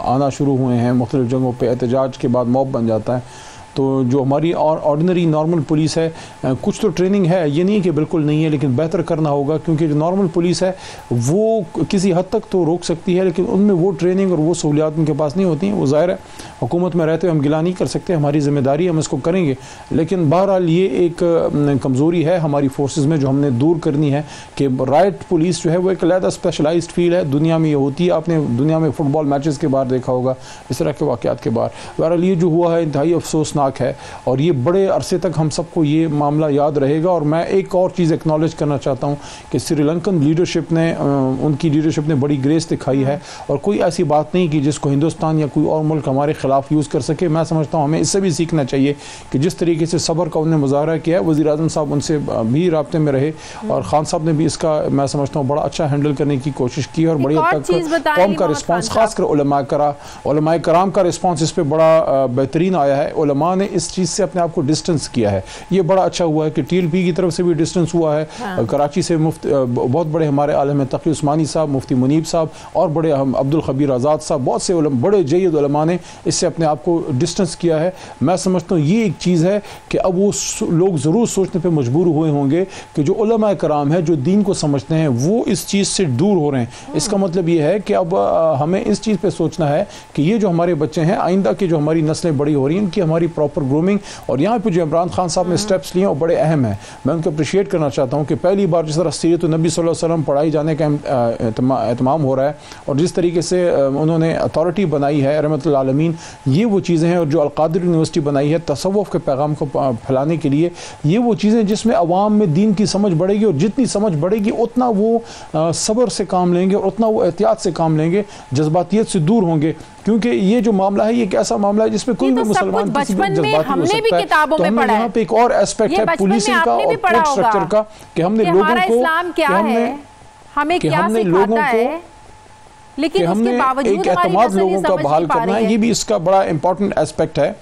आना शुरू हुए हैं मुख्तलिफ़ जगहों पर, एहतजाज के बाद मॉब बन जाता है। तो जो हमारी ऑर्डिनरी नॉर्मल पुलिस है, कुछ तो ट्रेनिंग है, ये नहीं है कि बिल्कुल नहीं है, लेकिन बेहतर करना होगा, क्योंकि जो नॉर्मल पुलिस है वो किसी हद तक तो रोक सकती है, लेकिन उनमें वो ट्रेनिंग और वो सहूलियात उनके पास नहीं होती हैं। वो ज़ाहिर है हुकूमत में रहते हुए हम गिला नहीं कर सकते, हमारी ज़िम्मेदारी, हम इसको करेंगे। लेकिन बहरहाल ये एक कमज़ोरी है हमारी फोर्सेस में जो हमने दूर करनी है कि राइट पुलिस जो है वो एक अलग स्पेशलाइज्ड फील्ड है। दुनिया में ये होती है, आपने दुनिया में फ़ुटबॉल मैचेस के बाहर देखा होगा, इस तरह के वाक़यात के बाहर। बहरहाल ये जो हुआ है इंतहाई अफसोसनाक है और ये बड़े अरसे तक हम सबको ये मामला याद रहेगा। और मैं एक और चीज़ एक्नॉलेज करना चाहता हूँ कि श्रीलंकन लीडरशिप ने, उनकी लीडरशिप ने बड़ी ग्रेस दिखाई है और कोई ऐसी बात नहीं कि जिसको हिंदुस्तान या कोई और मुल्क हमारे खिलाफ यूज़ कर सके। मैं समझता हूँ हमें इससे भी सीखना चाहिए कि जिस तरीके से सब्र का उन्होंने मुजाहरा किया है, वज़ीर आज़म साहब उनसे भी राब्ते में रहे और खान साहब ने भी इसका मैं समझता हूँ बड़ा अच्छा हैंडल करने की कोशिश की और बड़ी हद तक कौम का रिस्पॉन्स, खासकर उलमाए कराम का रिस्पॉन्स इस पर बड़ा बेहतरीन आया है। उलमा ने इस चीज़ से अपने आप को डिस्टेंस किया है, ये बड़ा अच्छा हुआ है कि TLP की तरफ से भी डिस्टेंस हुआ है। हाँ। कराची से बहुत बड़े हमारे आलिम तकी उस्मानी साहब, मुफ्ती मुनीब साहब और बड़े हम अब्दुल खबीर आज़ाद साहब, बहुत से बड़े जय्यद उलमा ने इससे अपने आप को डिस्टेंस किया है। मैं समझता हूँ ये एक चीज़ है कि अब वो लोग ज़रूर सोचने पर मजबूर हुए होंगे कि जो उलमा कराम है, जो दीन को समझते हैं, वो इस चीज़ से दूर हो रहे हैं। इसका मतलब ये है कि अब हमें इस चीज़ पर सोचना है कि ये जो हमारे बच्चे हैं, आइंदा की जो हमारी नस्लें बड़ी हो रही हैं, इनकी हमारी प्रॉपर ग्रूमिंग, और यहाँ पे जो इमरान खान साहब ने स्टेप्स लिए वो बड़े अहम हैं। मैं उनको अप्रिशिएट करना चाहता हूँ कि पहली बार जिस तरह सीरत नबी सल्लल्लाहु अलैहि वसल्लम पढ़ाई जाने का एहतमाम हो रहा है और जिस तरीके से उन्होंने अथॉरिटी बनाई है रहमतुल आलमीन, ये वो चीज़ें हैं। और जो अलकादिर यूनिवर्सिटी बनाई है तसव्वुफ़ के पैगाम को फैलाने के लिए, ये वो चीज़ें जिसमें अवाम में दीन की समझ बढ़ेगी और जितनी समझ बढ़ेगी उतना वो सब्र से काम लेंगे और उतना वो एहतियात से काम लेंगे, जज्बातियत से दूर होंगे। क्योंकि ये जो मामला है ये एक ऐसा मामला है जिसमें कोई भी मुसलमान किसी भी जज्बाती हो सकता है। तो हमने यहाँ पे एक और एस्पेक्ट है पुलिसिंग का और कोर्ट स्ट्रक्चर का कि हमने लोगों को हमने लोगों को लेकिन हमने एक एतमाद लोगों का बहाल करना है, ये भी इसका बड़ा इंपॉर्टेंट एस्पेक्ट है।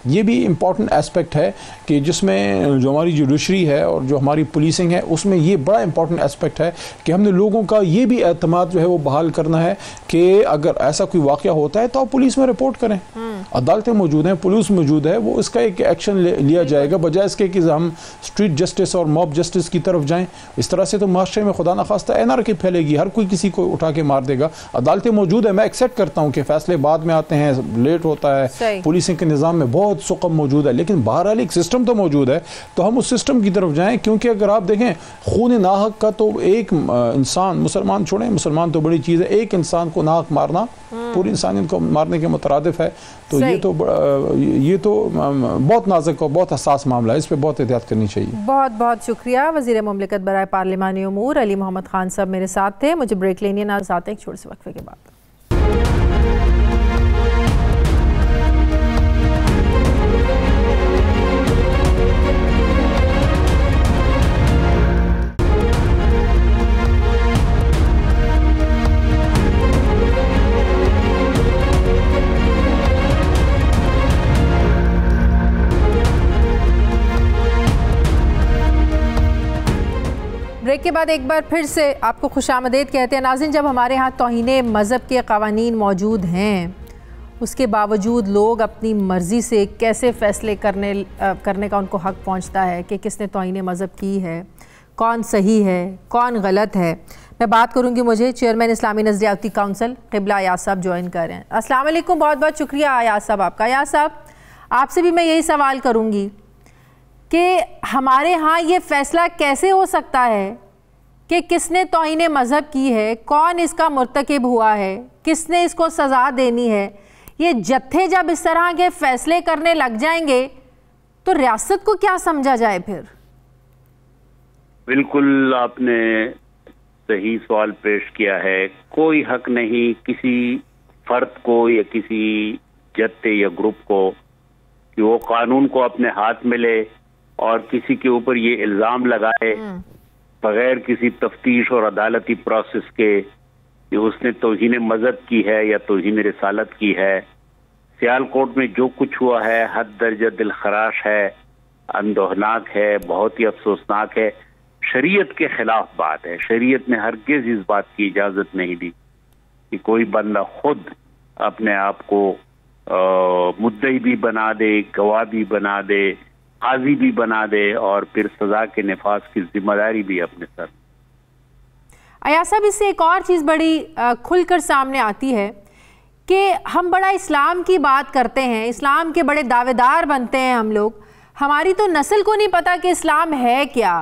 ये भी इम्पॉर्टेंट एस्पेक्ट है कि जिसमें जो हमारी जुडिशरी है और जो हमारी पुलिसिंग है उसमें ये बड़ा इम्पॉर्टेंट एस्पेक्ट है कि हमने लोगों का ये भी एतमाद जो है वो बहाल करना है कि अगर ऐसा कोई वाक़या होता है तो आप पुलिस में रिपोर्ट करें। अदालतें मौजूद हैं, पुलिस मौजूद है, वो इसका एक एक्शन लिया जाएगा बजाय इसके कि हम स्ट्रीट जस्टिस और मॉब जस्टिस की तरफ जाएं। इस तरह से तो माशरे में खुदा न खास्ता एनआरकी फैलेगी, हर कोई किसी को उठा के मार देगा। अदालतें मौजूद है, मैं एक्सेप्ट करता हूँ कि फैसले बाद में आते हैं, लेट होता है, पुलिसिंग के निज़ाम में बहुत सुकम मौजूद है, लेकिन बहरहाल एक सिस्टम तो मौजूद है, तो हम उस सिस्टम की तरफ जाएं। क्योंकि अगर आप देखें खून नाहक का तो एक इंसान, मुसलमान छोड़ें, मुसलमान तो बड़ी चीज़ है, एक इंसान को नाहक मारना पूरी इंसानियत को मारने के मुतरादिफ है। तो ये तो बहुत नाजुक और बहुत हसास मामला है, इस पर बहुत एहतियात करनी चाहिए। बहुत बहुत शुक्रिया। वज़ीर मुमलिकत बराए पार्लिमानी उमूर अली मोहम्मद खान साहब मेरे साथ थे। मुझे ब्रेक लेनी है, नाज़ आते हैं एक छोटे से वक्फे के बाद। ब्रेक के बाद एक बार फिर से आपको खुशामदीद कहते हैं। नाज़रीन, जब हमारे यहाँ तौहीने मज़हब के क़वानीन मौजूद हैं, उसके बावजूद लोग अपनी मर्ज़ी से कैसे फ़ैसले करने का उनको हक़ पहुँचता है कि किसने तौहीने मज़हब की है, कौन सही है, कौन गलत है। मैं बात करूँगी, मुझे चेयरमैन इस्लामी नज़रियाती काउंसिल क़िबला अयाज साहब ज्वाइन कर रहे हैं। अस्सलाम वालेकुम, बहुत बहुत शुक्रिया अयाज साहब आपका। अयाज साहब, आपसे भी मैं यही सवाल करूँगी कि हमारे यहाँ ये फ़ैसला कैसे हो सकता है कि किसने तौहीने मज़हब की है, कौन इसका मुर्तकिब हुआ है, किसने इसको सज़ा देनी है। ये जत्थे जब इस तरह के फ़ैसले करने लग जाएंगे तो रियासत को क्या समझा जाए फिर? बिल्कुल आपने सही सवाल पेश किया है। कोई हक नहीं किसी फर्द को या किसी जत्थे या ग्रुप को कि वो कानून को अपने हाथ में ले और किसी के ऊपर ये इल्ज़ाम लगाए बगैर किसी तफ्तीश और अदालती प्रोसेस के कि उसने तौहीन मज़हब की है या तौहीन रिसालत की है। सियालकोट में जो कुछ हुआ है हद दर्जा दिलखराश है, अंदोहनाक है, बहुत ही अफसोसनाक है, शरीयत के खिलाफ बात है। शरीयत ने हरगिज़ इस बात की इजाज़त नहीं दी कि कोई बंदा खुद अपने आप को मुद्दई भी बना दे, गवाह भी बना दे, काजी भी बना दे और फिर सजा के नफाज की जिम्मेदारी भी अपने सर। अयाज साहब, इससे एक और चीज़ बड़ी खुलकर सामने आती है कि हम बड़ा इस्लाम की बात करते हैं, इस्लाम के बड़े दावेदार बनते हैं हम लोग, हमारी तो नस्ल को नहीं पता कि इस्लाम है क्या,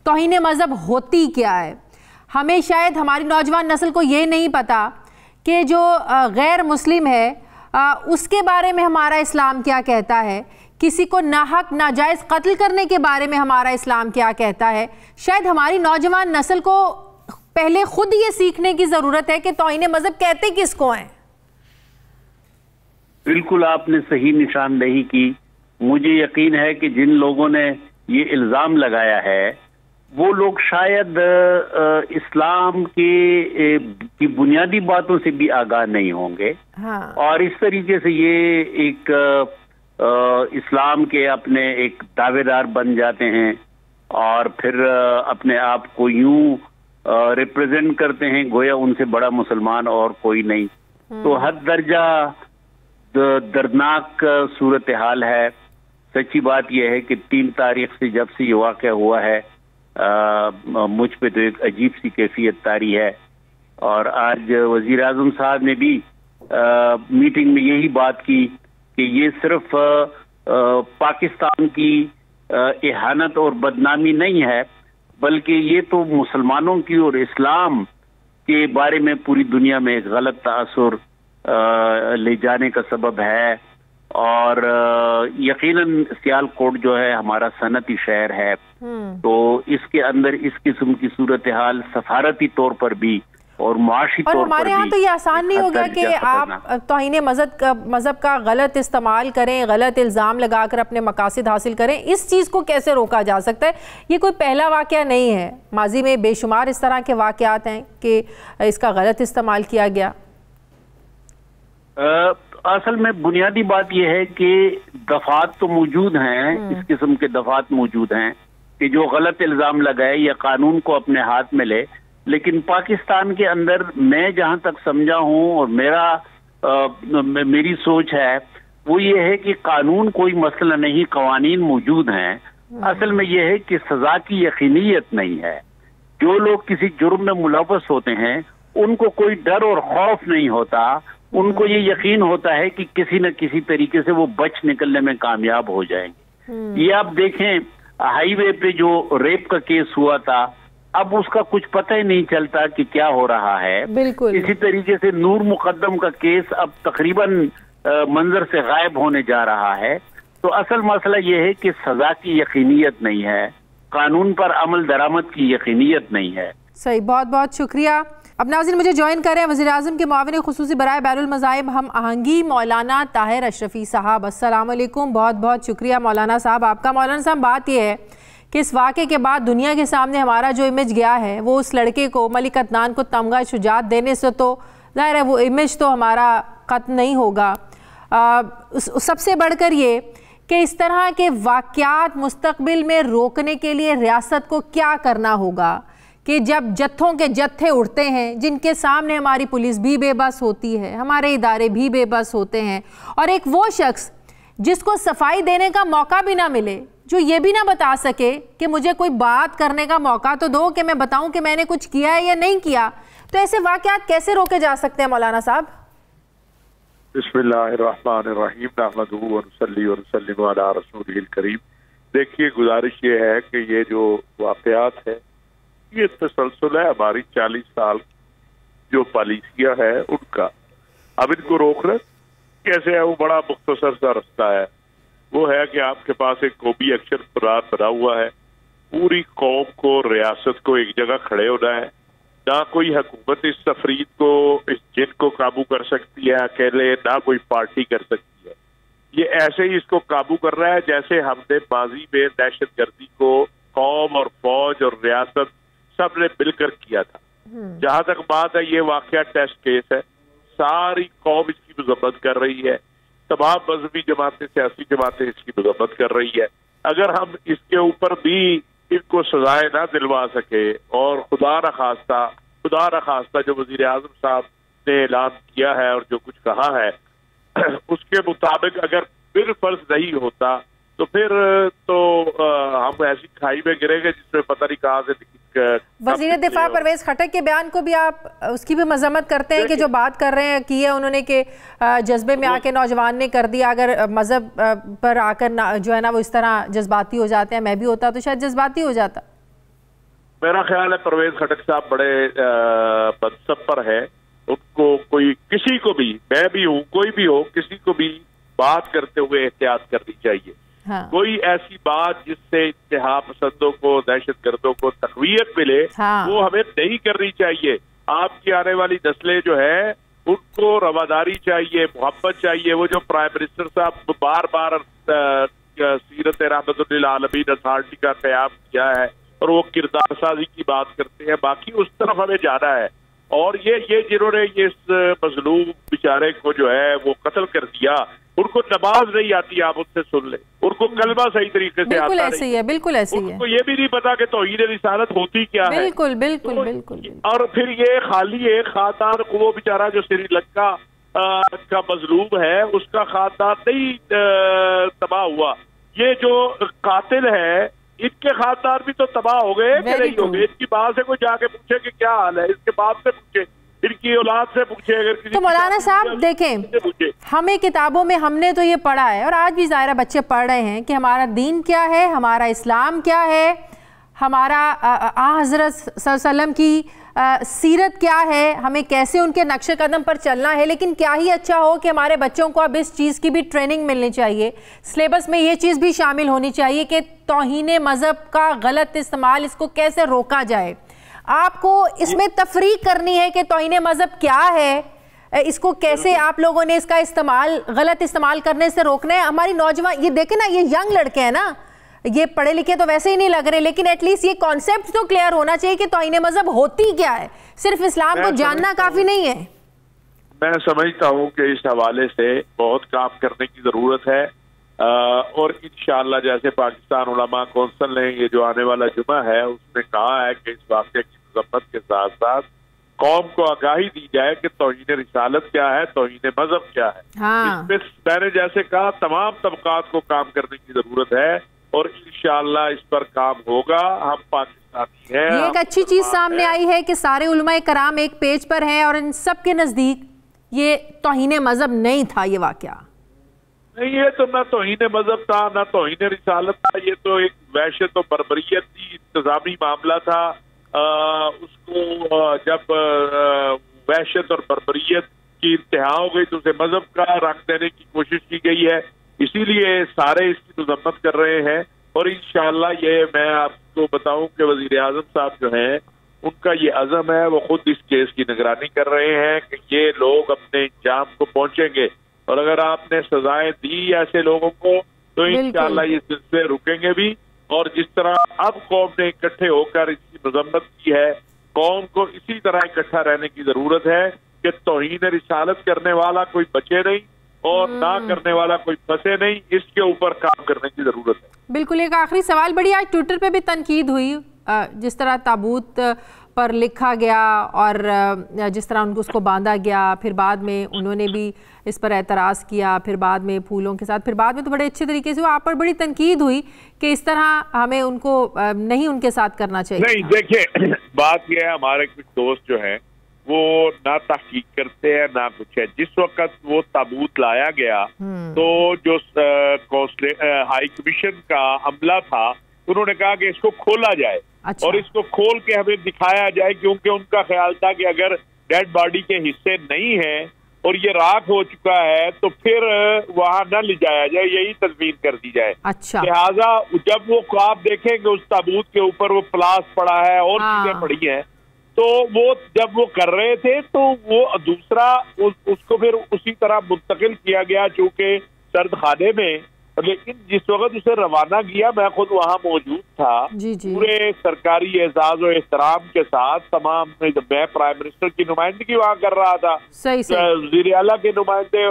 तौहीन मज़हब होती क्या है। हमें शायद हमारी नौजवान नस्ल को ये नहीं पता कि जो गैर मुस्लिम है उसके बारे में हमारा इस्लाम क्या कहता है, किसी को नाहक नाजायज़ कत्ल करने के बारे में हमारा इस्लाम क्या कहता है। शायद हमारी नौजवान नस्ल को पहले खुद ये सीखने की ज़रूरत है कि तौहीन मज़हब कहते किसको हैं। बिल्कुल आपने सही निशानदेही की। मुझे यकीन है कि जिन लोगों ने ये इल्ज़ाम लगाया है वो लोग शायद इस्लाम की बुनियादी बातों से भी आगाह नहीं होंगे। हाँ। और इस तरीके से ये एक इस्लाम के अपने एक दावेदार बन जाते हैं और फिर अपने आप को यूं रिप्रेजेंट करते हैं गोया उनसे बड़ा मुसलमान और कोई नहीं। तो हद दर्जा दर्दनाक सूरत हाल है। सच्ची बात यह है कि 3 तारीख से जब से ये वाक़या हुआ है मुझ पे तो एक अजीब सी कैफियत तारी है। और आज वज़ीर आज़म साहब ने भी मीटिंग में यही बात की कि ये सिर्फ पाकिस्तान की इहानत और बदनामी नहीं है बल्कि ये तो मुसलमानों की और इस्लाम के बारे में पूरी दुनिया में एक गलत तासुर ले जाने का सबब है। और यकीनन सियालकोट जो है हमारा सनती शहर है, तो इसके अंदर इस किस्म की सूरत हाल सफारती तौर पर भी और मुआशी तौर पर भी हमारे यहाँ तो ये आसान नहीं होगा कि आप तौहीन मज़हब का गलत इस्तेमाल करें, गलत इल्ज़ाम लगाकर अपने मकासद हासिल करें। इस चीज़ को कैसे रोका जा सकता है? ये कोई पहला वाक़या नहीं है, माजी में बेशुमार इस तरह के वाक़यात हैं कि इसका गलत इस्तेमाल किया गया। असल में बुनियादी बात यह है कि दफात तो मौजूद हैं, इस किस्म के दफात मौजूद हैं कि जो गलत इल्जाम लगाए या कानून को अपने हाथ में ले। लेकिन पाकिस्तान के अंदर मैं जहां तक समझा हूं और मेरी सोच है वो ये है कि कानून कोई मसला नहीं, कवानीन मौजूद हैं। असल में यह है कि सजा की यकीनियत नहीं है। जो लोग किसी जुर्म में मुलव्वस होते हैं उनको कोई डर और खौफ नहीं होता, उनको ये यकीन होता है कि किसी न किसी तरीके से वो बच निकलने में कामयाब हो जाएंगे। ये आप देखें, हाईवे पे जो रेप का केस हुआ था, अब उसका कुछ पता ही नहीं चलता कि क्या हो रहा है। बिल्कुल इसी तरीके से नूर मुकद्दम का केस अब तकरीबन मंजर से गायब होने जा रहा है। तो असल मसला यह है कि सजा की यकीनियत नहीं है, कानून पर अमल दरामद की यकीनियत नहीं है। सही, बहुत बहुत शुक्रिया। अब नाज़रीन मुझे ज्वाइन कर रहे हैं वज़ीर आज़म के मुआविन खुसूसी बराए बैरुल मज़ाहिब हम आहंगी मौलाना ताहिर अशरफी साहब। अस्सलाम वालेकुम, बहुत बहुत शुक्रिया मौलाना साहब आपका। मौलाना साहब, बात यह है कि इस वाक़े के बाद दुनिया के सामने हमारा जो इमेज गया है वो उस लड़के को, मलिक अदनान को तमगा शुजात देने से तो ज़ाहिर है वो इमेज तो हमारा ख़त्म नहीं होगा। सबसे बढ़कर ये कि इस तरह के वाक़यात मुस्तक़बिल में रोकने के लिए रियासत को क्या करना होगा कि जब जत्थों के जत्थे उड़ते हैं जिनके सामने हमारी पुलिस भी बेबस होती है, हमारे इदारे भी बेबस होते हैं, और एक वो शख्स जिसको सफाई देने का मौका भी ना मिले, जो ये भी ना बता सके कि मुझे कोई बात करने का मौका तो दो कि मैं बताऊं कि मैंने कुछ किया है या नहीं किया, तो ऐसे वाक़यात कैसे रोके जा सकते हैं मौलाना साहब? बिस्मिल्लाहिर्रहमानिर्रहीम, नहमदुहु व नुसल्ली व नुसल्लिमु अला रसूलिल करीम। देखिए, गुजारिश ये है कि ये जो वाक़यात है ये तसलसल है हमारी 40 साल जो पॉलिसियाँ है उनका। अब इनको रोकना कैसे है, वो बड़ा मुख्तसर सा रास्ता है। वो है कि आपके पास एक कौमी एक्शन प्लान बना हुआ है, पूरी कौम को, रियासत को एक जगह खड़े होना है। ना कोई हुकूमत इस तफरीद को, इस जिन को काबू कर सकती है अकेले, ना कोई पार्टी कर सकती है। ये ऐसे ही इसको काबू कर रहा है जैसे हमने माजी में दहशत गर्दी को कौम और फौज और रियासत सब ने मिलकर किया था। जहां तक बात है, ये वाकया टेस्ट केस है, सारी कौम इसकी मजम्मत कर रही है, तमाम मजहबी जमातें, सियासी जमातें इसकी मजम्मत कर रही है। अगर हम इसके ऊपर भी इनको सजाएं ना दिलवा सके, और खुदा न खास्ता जो वजीर आजम साहब ने ऐलान किया है और जो कुछ कहा है उसके मुताबिक अगर बिलफर्ज नहीं होता तो फिर तो हम ऐसी खाई में गिरेंगे जिसमें पता नहीं कहाँ से। वज़ीर दिफा परवेज खटक के बयान को भी आप उसकी भी मजम्मत करते हैं कि जो बात कर रहे हैं की है उन्होंने कि जज्बे में आके नौजवान ने कर दिया। अगर मजहब पर आकर जो है ना वो इस तरह जज्बाती हो जाते हैं, मैं भी होता तो शायद जज्बाती हो जाता। मेरा ख्याल है परवेज खटक साहब बड़े मनसब पर है, उनको कोई, किसी को भी, मैं भी हूँ, कोई भी हो, किसी को भी बात करते हुए एहतियात करनी चाहिए। हाँ। कोई ऐसी बात जिससे इत्तेहा पसंदों को, दहशत गर्दों को तकवीयत मिले, हाँ। वो हमें नहीं करनी चाहिए। आपकी आने वाली नस्लें जो है उनको रवादारी चाहिए, मोहब्बत चाहिए। वो जो प्राइम मिनिस्टर साहब बार बार सीरत रहमतुल्लिल आलमीन अथॉरिटी का क़याम किया है और वो किरदार साजी की बात करते हैं, बाकी उस तरफ हमें जाना है। और ये जिन्होंने ये इस मजलूम बेचारे को जो है वो कत्ल कर दिया, उनको नमाज नहीं आती, आप उससे सुन ले, उनको कलमा सही तरीके से आता नहीं है, बिल्कुल ऐसी है। उनको ये भी नहीं पता कि तौहीद रिसालत होती क्या है। बिल्कुल। और फिर ये खाली एक खानदान को, वो बेचारा जो श्रीलंका का मजलूम है उसका खानदान नहीं तबाह हुआ, ये जो कातिल है इनके खानदान भी तो तबाह हो गए कि नहीं हो गए। इनकी बात से कोई जाके पूछे कि क्या हाल है, इसके बाप से पूछे, इनकी औलाद से पूछे। अगर किसी तो मौलाना साहब देखें, हमें किताबों में हमने तो ये पढ़ा है और आज भी ज़ाहिर बच्चे पढ़ रहे हैं कि हमारा दीन क्या है, हमारा इस्लाम क्या है, हमारा हज़रत सल्लल्लाहु अलैहि वसल्लम की सीरत क्या है, हमें कैसे उनके नक्शे कदम पर चलना है। लेकिन क्या ही अच्छा हो कि हमारे बच्चों को अब इस चीज़ की भी ट्रेनिंग मिलनी चाहिए, सिलेबस में ये चीज़ भी शामिल होनी चाहिए कि तौहीन मज़हब का गलत इस्तेमाल, इसको कैसे रोका जाए। आपको इसमें तफरीक करनी है कि तौहीन मज़हब क्या है, इसको कैसे आप लोगों ने इसका इस्तेमाल, गलत इस्तेमाल करने से रोकना है। हमारी नौजवान, ये देखें ना, ये यंग लड़के हैं ना, ये पढ़े लिखे तो वैसे ही नहीं लग रहे, लेकिन एटलीस्ट ये कॉन्सेप्ट तो क्लियर होना चाहिए कि तौहीन मज़हब होती क्या है। सिर्फ इस्लाम को जानना काफ़ी नहीं है। मैं समझता हूँ कि इस हवाले से बहुत काम करने की ज़रूरत है और इंशाअल्लाह जैसे पाकिस्तान उलमा कौंसिल ने ये जो आने वाला जुमा है उसमें कहा है कि इस वाक़े की मज़म्मत के साथ साथ कौम को आगाही दी जाए कि तौहीन रिसालत क्या है, तौहीन मजहब क्या है। हाँ। इसमें मैंने जैसे कहा तमाम तबकात को काम करने की जरूरत है और इंशाअल्लाह इस पर काम होगा। हम पाकिस्तानी हैं। ये एक अच्छी चीज सामने आई है कि सारे उलमाए कराम एक पेज पर हैं और इन सब के नजदीक ये तौहीन मजहब नहीं था। ये वाकया नहीं, ये तो ना तौहीन मजहब था ना तौहीन रिसालत था, ये तो एक वहशत और बर्बरियत थी, इंतजामी मामला था। उसको जब वहशत और बर्बरियत की इंतहा हो गई तो उसे मजहब का रंग देने की कोशिश की गई है, इसीलिए सारे इसकी मजम्मत कर रहे हैं। और इंशाअल्लाह ये मैं आपको बताऊं कि वजीर आजम साहब जो हैं उनका ये अज़म है, वो खुद इस केस की निगरानी कर रहे हैं कि ये लोग अपने इंजाम को पहुंचेंगे और अगर आपने सजाएं दी ऐसे लोगों को तो इंशाअल्लाह ये सिलसिले रुकेंगे भी। और जिस तरह अब कौम ने इकट्ठे होकर इसकी मजम्मत की है, कौम को इसी तरह इकट्ठा रहने की जरूरत है कि तौहीन रिसालत करने वाला कोई बचे नहीं और ना करने वाला कोई फंसे नहीं, इसके ऊपर काम करने की जरूरत है। बिल्कुल। एक आखिरी सवाल, बड़ी आज ट्विटर पे भी तनकीद हुई जिस तरह ताबूत पर लिखा गया और जिस तरह उनको उसको बांधा गया, फिर बाद में उन्होंने भी इस पर एतराज़ किया, फिर बाद में फूलों के साथ, फिर बाद में तो बड़े अच्छे तरीके से आप पर बड़ी तनकीद हुई कि इस तरह हमें उनको नहीं उनके साथ करना चाहिए। नहीं, देखिए बात यह है, हमारे कुछ दोस्त जो हैं वो ना तहकीक करते हैं ना कुछ है। जिस वक्त वो ताबूत लाया गया तो जो हाई कमीशन का अमला था उन्होंने कहा कि इसको खोला जाए। अच्छा। और इसको खोल के हमें दिखाया जाए, क्योंकि उनका ख्याल था कि अगर डेड बॉडी के हिस्से नहीं है और ये राख हो चुका है तो फिर वहां न ले जाया जाए, यही तजवीज कर दी जाए। अच्छा। लिहाजा जब वो ख्वाब देखेंगे उस ताबूत के ऊपर वो प्लास पड़ा है और चीजें पड़ी हैं, तो वो जब वो कर रहे थे तो वो दूसरा उसको फिर उसी तरह मुंतकिल किया गया चूंकि सर्द खाने में। लेकिन जिस वक्त उसे रवाना किया मैं खुद वहां मौजूद था। जी जी। पूरे सरकारी एजाज और एहतराम के साथ तमाम, मैं प्राइम मिनिस्टर की नुमाइंदगी वहां कर रहा था, वजीर आला के नुमाइंदे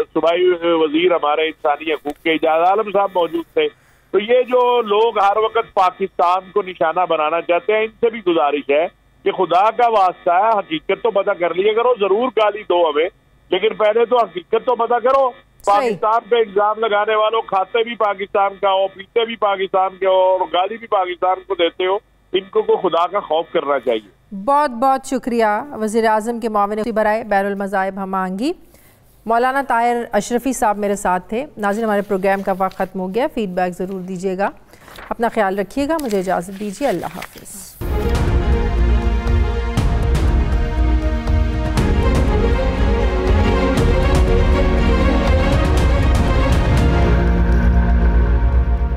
सूबाई वजीर हमारे इंसानी हकूक के इजाज आलम साहब मौजूद थे। तो ये जो लोग हर वक्त पाकिस्तान को निशाना बनाना चाहते हैं, इनसे भी गुजारिश है कि खुदा का वास्ता है, हकीकत तो पता कर लिया करो। जरूर गाली दो हमें, लेकिन पहले तो हकीकत तो पता करो। पाकिस्तान पे इल्जाम लगाने वालों, खाते भी पाकिस्तान का हो, पीते भी पाकिस्तान के हो और गाली भी पाकिस्तान को देते हो, इनको को खुदा का खौफ करना चाहिए। बहुत बहुत शुक्रिया वज़ीर आज़म के मुआविन बराए बैरुल मज़ाहिब हमांगी मौलाना ताहिर अशरफी साहब मेरे साथ थे। नाज़रीन, हमारे प्रोग्राम का वक्त ख़त्म हो गया। फीडबैक ज़रूर दीजिएगा, अपना ख्याल रखिएगा। मुझे इजाज़त दीजिए, अल्लाह हाफ़िज़।